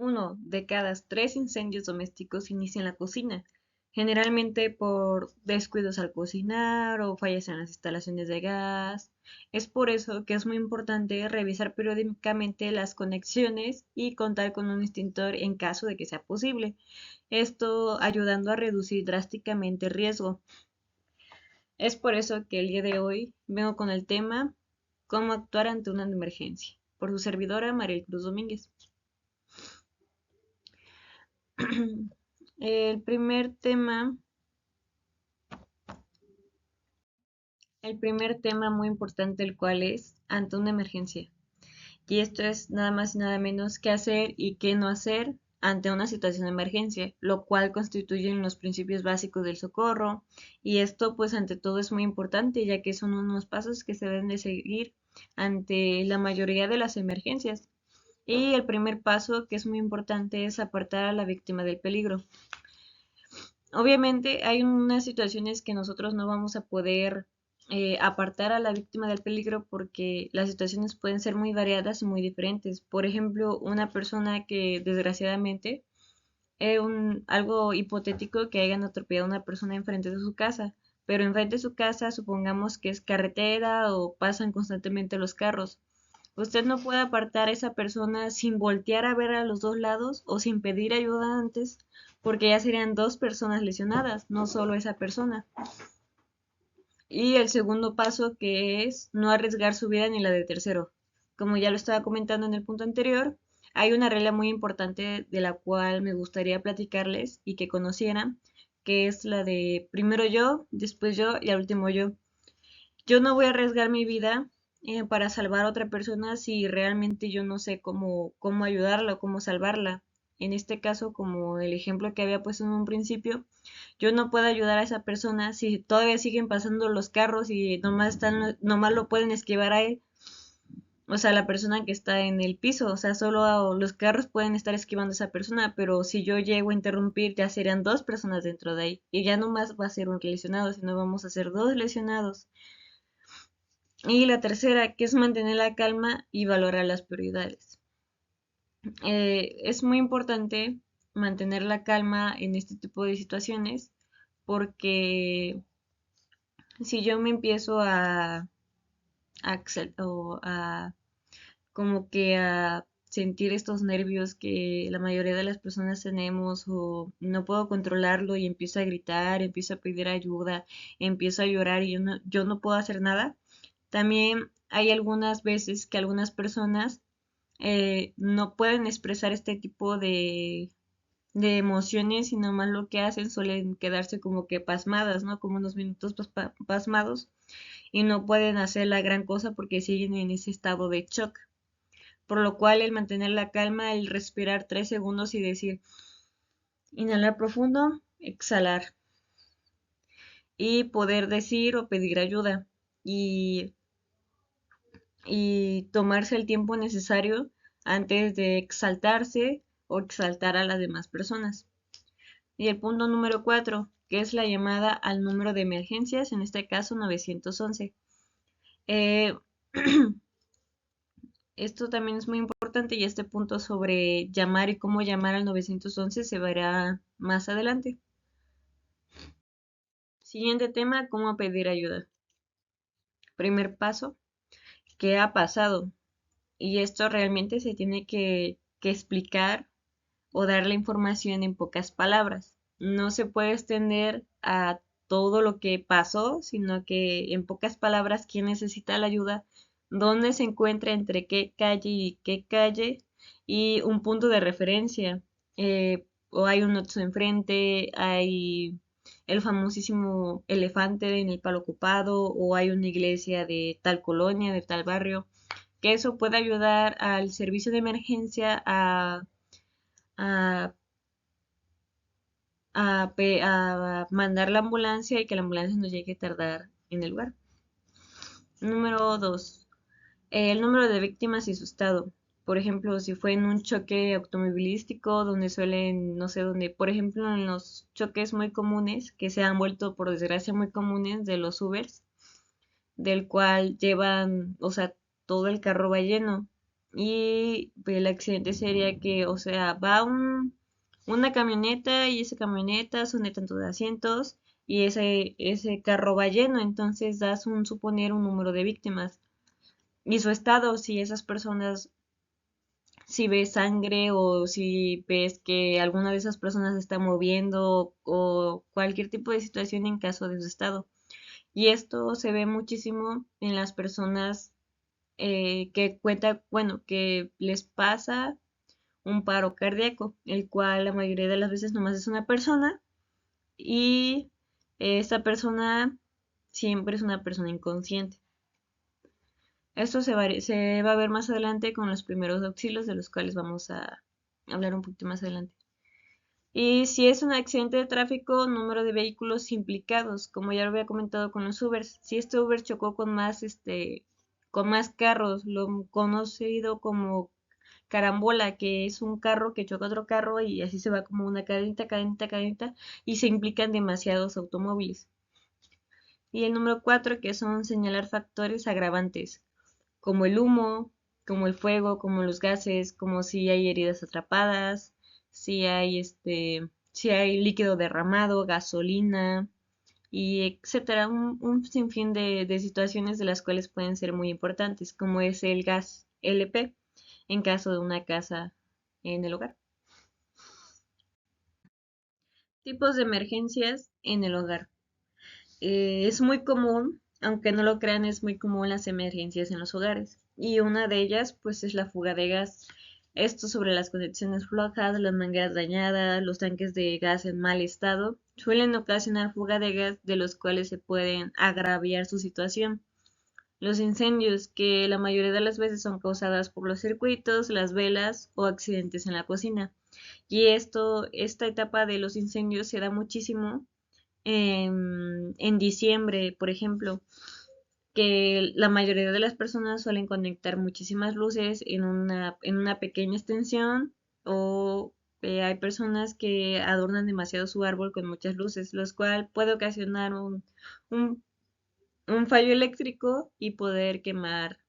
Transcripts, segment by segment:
Uno de cada tres incendios domésticos inicia en la cocina, generalmente por descuidos al cocinar o fallas en las instalaciones de gas. Es por eso que es muy importante revisar periódicamente las conexiones y contar con un extintor en caso de que sea posible. Esto ayudando a reducir drásticamente el riesgo. Es por eso que el día de hoy vengo con el tema cómo actuar ante una emergencia, por su servidora Mariel Cruz Domínguez. El primer tema, el primer tema muy importante, el cual es ante una emergencia. Y esto es nada más y nada menos qué hacer y qué no hacer ante una situación de emergencia, lo cual constituyen los principios básicos del socorro. Y esto, pues, ante todo es muy importante, ya que son unos pasos que se deben de seguir ante la mayoría de las emergencias. Y el primer paso, que es muy importante, es apartar a la víctima del peligro. Obviamente hay unas situaciones que nosotros no vamos a poder apartar a la víctima del peligro porque las situaciones pueden ser muy variadas y muy diferentes. Por ejemplo, una persona que desgraciadamente, algo hipotético que hayan atropellado a una persona enfrente de su casa, pero enfrente de su casa supongamos que es carretera o pasan constantemente los carros. Usted no puede apartar a esa persona sin voltear a ver a los dos lados o sin pedir ayuda antes, porque ya serían dos personas lesionadas, no solo esa persona. Y el segundo paso, que es no arriesgar su vida ni la de tercero. Como ya lo estaba comentando en el punto anterior, hay una regla muy importante de la cual me gustaría platicarles y que conocieran, que es la de primero yo, después yo y al último yo. Yo no voy a arriesgar mi vida para salvar a otra persona si realmente yo no sé cómo ayudarla o cómo salvarla. En este caso, como el ejemplo que había puesto en un principio, yo no puedo ayudar a esa persona si todavía siguen pasando los carros y nomás lo pueden esquivar a él. O sea, la persona que está en el piso, o sea, solo los carros pueden estar esquivando a esa persona, pero si yo llego a interrumpir, ya serían dos personas dentro de ahí. Y ya no más va a ser un lesionado, sino vamos a ser dos lesionados. Y la tercera, que es mantener la calma y valorar las prioridades. Es muy importante mantener la calma en este tipo de situaciones porque si yo me empiezo a como que a sentir estos nervios que la mayoría de las personas tenemos o no puedo controlarlo y empiezo a gritar, empiezo a pedir ayuda, empiezo a llorar y yo no puedo hacer nada. También hay algunas veces que algunas personas no pueden expresar este tipo de emociones y nomás lo que hacen suelen quedarse como que pasmadas, ¿no? Como unos minutos pasmados y no pueden hacer la gran cosa porque siguen en ese estado de shock. Por lo cual el mantener la calma, el respirar 3 segundos y decir, inhalar profundo, exhalar y poder decir o pedir ayuda y, y tomarse el tiempo necesario antes de exaltarse o exaltar a las demás personas. Y el punto número 4, que es la llamada al número de emergencias, en este caso 911. Eh, Esto también es muy importante y este punto sobre llamar y cómo llamar al 911 se verá más adelante. Siguiente tema, cómo pedir ayuda. Primer paso, ¿qué ha pasado? Y esto realmente se tiene que explicar o dar la información en pocas palabras. No se puede extender a todo lo que pasó, sino que en pocas palabras quién necesita la ayuda, dónde se encuentra, entre qué calle y un punto de referencia. O hay un otro enfrente, hay el famosísimo elefante en el palo ocupado, o hay una iglesia de tal colonia, de tal barrio, que eso puede ayudar al servicio de emergencia a a mandar la ambulancia y que la ambulancia no llegue a tardar en el lugar. Número 2. El número de víctimas y su estado. Por ejemplo, si fue en un choque automovilístico donde suelen, no sé, donde, por ejemplo, en los choques muy comunes, que se han vuelto por desgracia muy comunes de los Ubers, del cual llevan, o sea, todo el carro va lleno. Y el accidente sería que, o sea, va una camioneta y esa camioneta son de tantos asientos y ese carro va lleno, entonces das un suponer un número de víctimas y su estado, si esas personas, si ves sangre o si ves que alguna de esas personas se está moviendo o cualquier tipo de situación en caso de su estado. Y esto se ve muchísimo en las personas que cuenta, bueno, que les pasa un paro cardíaco, el cual la mayoría de las veces nomás es una persona y esta persona siempre es una persona inconsciente. Esto se va a ver más adelante con los primeros auxilios, de los cuales vamos a hablar un poquito más adelante. Y si es un accidente de tráfico, número de vehículos implicados, como ya lo había comentado con los Ubers. Si este Uber chocó con más carros, lo conocido como carambola, que es un carro que choca a otro carro y así se va como una cadenita, cadenita, cadenita, y se implican demasiados automóviles. Y el número 4, que son señalar factores agravantes, como el humo, como el fuego, como los gases, como si hay heridas atrapadas, si hay líquido derramado, gasolina, y etcétera, un sinfín de situaciones de las cuales pueden ser muy importantes, como es el gas LP en caso de una casa en el hogar. Tipos de emergencias en el hogar. Es muy común, aunque no lo crean, es muy común las emergencias en los hogares. Y una de ellas, pues, es la fuga de gas. Esto sobre las conexiones flojas, las mangueras dañadas, los tanques de gas en mal estado, suelen ocasionar fuga de gas de los cuales se pueden agraviar su situación. Los incendios, que la mayoría de las veces son causadas por los circuitos, las velas o accidentes en la cocina. Y esta etapa de los incendios se da muchísimo en diciembre, por ejemplo, que la mayoría de las personas suelen conectar muchísimas luces en una pequeña extensión o hay personas que adornan demasiado su árbol con muchas luces, lo cual puede ocasionar un, un fallo eléctrico y poder quemar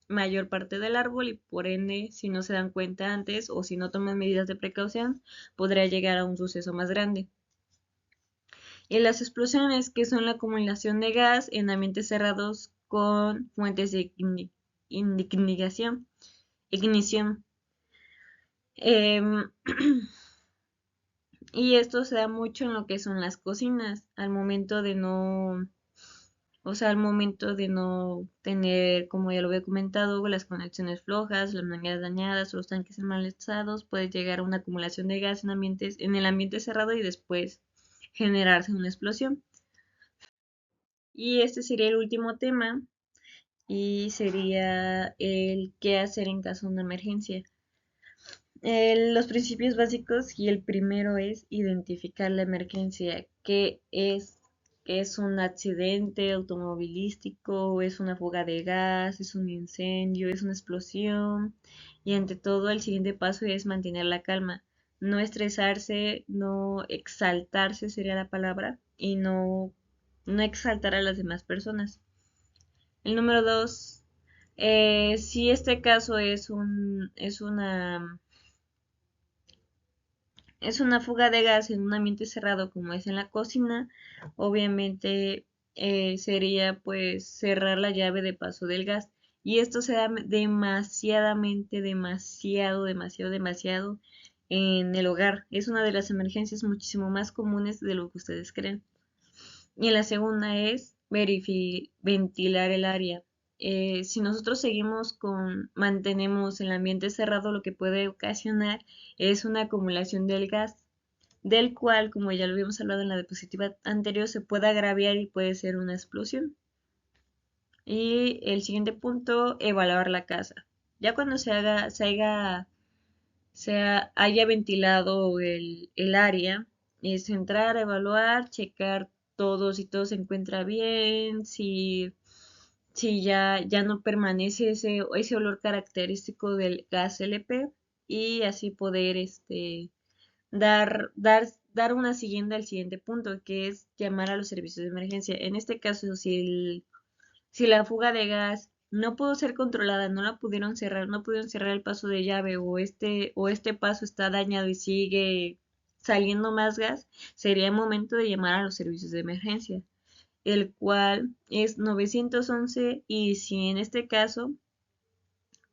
mayor parte del árbol y por ende, si no se dan cuenta antes o si no toman medidas de precaución, podría llegar a un suceso más grande. Y las explosiones, que son la acumulación de gas en ambientes cerrados con fuentes de ignición. ignición. Em, y esto se da mucho en lo que son las cocinas, al momento de no, o sea, al momento de no tener, como ya lo había comentado, las conexiones flojas, las mangueras dañadas o los tanques embalesados, puede llegar a una acumulación de gas en el ambiente cerrado y después generarse una explosión. Y este sería el último tema y sería el qué hacer en caso de una emergencia. Los principios básicos y el primero es identificar la emergencia, qué es un accidente automovilístico, es una fuga de gas, es un incendio, es una explosión y ante todo el siguiente paso es mantener la calma, no estresarse, no exaltarse sería la palabra y no exaltar a las demás personas. El número dos, si este caso es una fuga de gas en un ambiente cerrado como es en la cocina, obviamente sería pues cerrar la llave de paso del gas. Y esto se da demasiadamente, demasiado, demasiado, demasiado en el hogar. Es una de las emergencias muchísimo más comunes de lo que ustedes creen. Y la segunda es ventilar el área. Si nosotros mantenemos el ambiente cerrado, lo que puede ocasionar es una acumulación del gas, del cual, como ya lo habíamos hablado en la diapositiva anterior, se puede agraviar y puede ser una explosión. Y el siguiente punto, evaluar la casa. Ya cuando haya ventilado el área, es entrar, evaluar, checar todo, si todo se encuentra bien, si ya no permanece ese olor característico del gas LP y así poder dar, dar, dar una siguiente al siguiente punto, que es llamar a los servicios de emergencia. En este caso, si la fuga de gas no pudo ser controlada, no la pudieron cerrar, no pudieron cerrar el paso de llave o este paso está dañado y sigue saliendo más gas, sería momento de llamar a los servicios de emergencia, el cual es 911 y si en este caso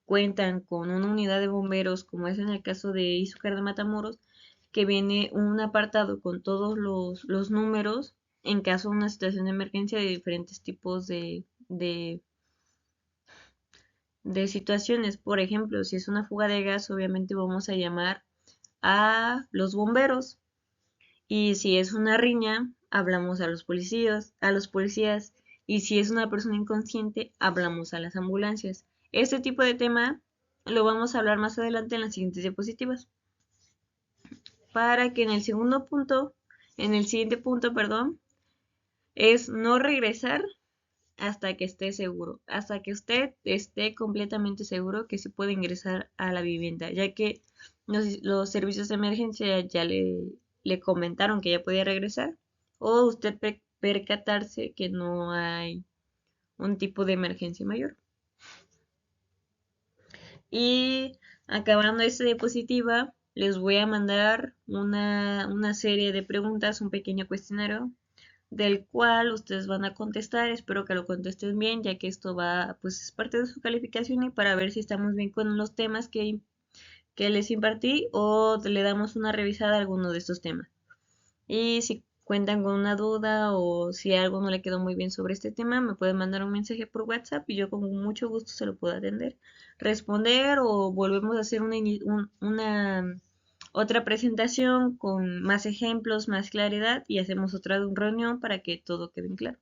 cuentan con una unidad de bomberos, como es en el caso de Izúcar de Matamoros, que viene un apartado con todos los números en caso de una situación de emergencia de diferentes tipos de situaciones. Por ejemplo, si es una fuga de gas, obviamente vamos a llamar a los bomberos. Y si es una riña, hablamos a los policías. Y si es una persona inconsciente, hablamos a las ambulancias. Este tipo de tema lo vamos a hablar más adelante en las siguientes diapositivas. Para que en el siguiente punto, perdón, es no regresar hasta que esté seguro, hasta que usted esté completamente seguro que se puede ingresar a la vivienda, ya que los servicios de emergencia ya le comentaron que ya podía regresar, o usted percatarse que no hay un tipo de emergencia mayor. Y acabando esta diapositiva, les voy a mandar una serie de preguntas, un pequeño cuestionario del cual ustedes van a contestar. Espero que lo contesten bien, ya que esto va, pues es parte de su calificación y para ver si estamos bien con los temas que les impartí o le damos una revisada a alguno de estos temas. Y si cuentan con una duda o si algo no le quedó muy bien sobre este tema, me pueden mandar un mensaje por WhatsApp y yo con mucho gusto se lo puedo atender, responder o volvemos a hacer una otra presentación con más ejemplos, más claridad y hacemos otra reunión para que todo quede claro.